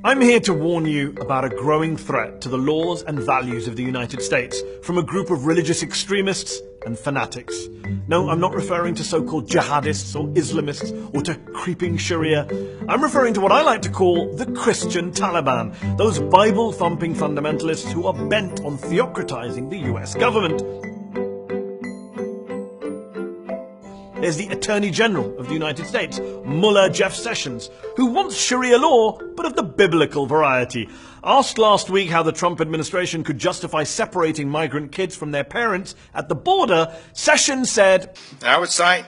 I'm here to warn you about a growing threat to the laws and values of the United States from a group of religious extremists and fanatics. No, I'm not referring to so-called jihadists or Islamists or to creeping Sharia. I'm referring to what I like to call the Christian Taliban, those Bible-thumping fundamentalists who are bent on theocratizing the US government. There's the Attorney General of the United States, Mullah Jeff Sessions, who wants Sharia law, but of the biblical variety. Asked last week how the Trump administration could justify separating migrant kids from their parents at the border, Sessions said, I would cite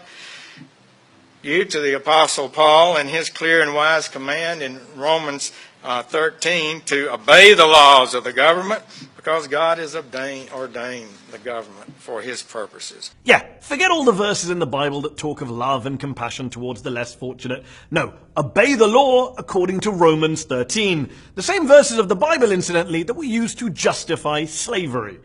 you to the Apostle Paul and his clear and wise command in Romans 13 to obey the laws of the government because God has ordained the government for his purposes. Yeah, forget all the verses in the Bible that talk of love and compassion towards the less fortunate. No, obey the law according to Romans 13. The same verses of the Bible, incidentally, that were used to justify slavery.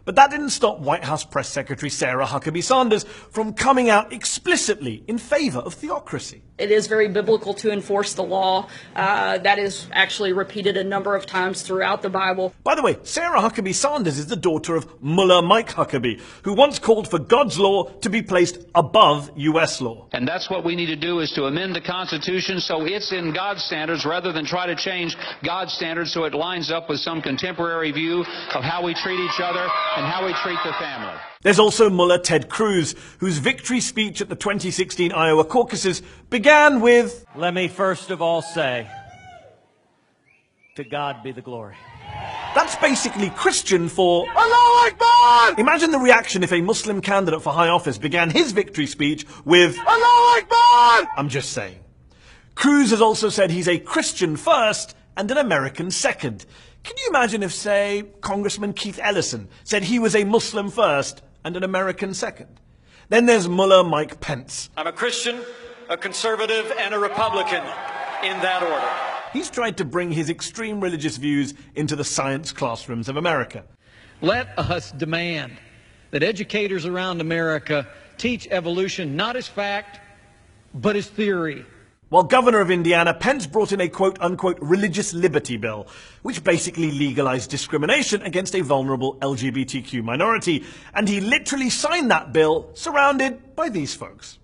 But that didn't stop White House Press Secretary Sarah Huckabee Sanders from coming out explicitly in favor of theocracy. It is very biblical to enforce the law. That is actually repeated a number of times throughout the Bible. By the way, Sarah Huckabee Sanders is the daughter of Mullah Mike Huckabee, who once called for God's law to be placed above U.S. law. And that's what we need to do, is to amend the Constitution so it's in God's standards rather than try to change God's standards so it lines up with some contemporary view of how we treat each other and how we treat the family. There's also Mullah Ted Cruz, whose victory speech at the 2016 Iowa caucuses began with, "Let me first of all say, to God be the glory." That's basically Christian for Allahu Akbar! Imagine the reaction if a Muslim candidate for high office began his victory speech with, Allahu Akbar! I'm just saying. Cruz has also said he's a Christian first and an American second. Can you imagine if, say, Congressman Keith Ellison said he was a Muslim first and an American second? Then there's Mullah Mike Pence. I'm a Christian, a conservative, and a Republican, in that order. He's tried to bring his extreme religious views into the science classrooms of America. Let us demand that educators around America teach evolution not as fact, but as theory. While governor of Indiana, Pence brought in a quote-unquote religious liberty bill, which basically legalized discrimination against a vulnerable LGBTQ minority. And he literally signed that bill surrounded by these folks.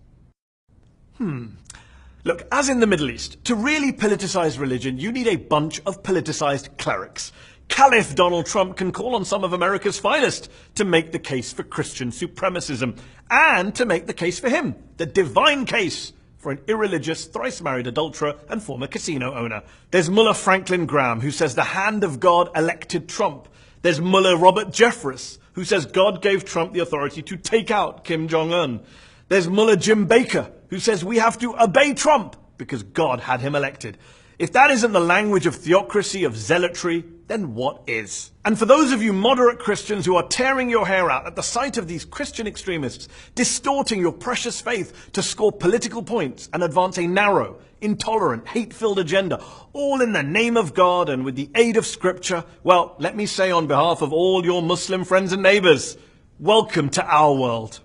Look, as in the Middle East, to really politicize religion, you need a bunch of politicized clerics. Caliph Donald Trump can call on some of America's finest to make the case for Christian supremacism and to make the case for him, the divine case for an irreligious, thrice-married adulterer and former casino owner. There's Mullah Franklin Graham, who says the hand of God elected Trump. There's Mullah Robert Jeffress, who says God gave Trump the authority to take out Kim Jong-un. There's Mullah Jim Baker, who says we have to obey Trump because God had him elected. If that isn't the language of theocracy, of zealotry, then what is? And for those of you moderate Christians who are tearing your hair out at the sight of these Christian extremists distorting your precious faith to score political points and advance a narrow, intolerant, hate-filled agenda, all in the name of God and with the aid of Scripture, well, let me say on behalf of all your Muslim friends and neighbors, welcome to our world.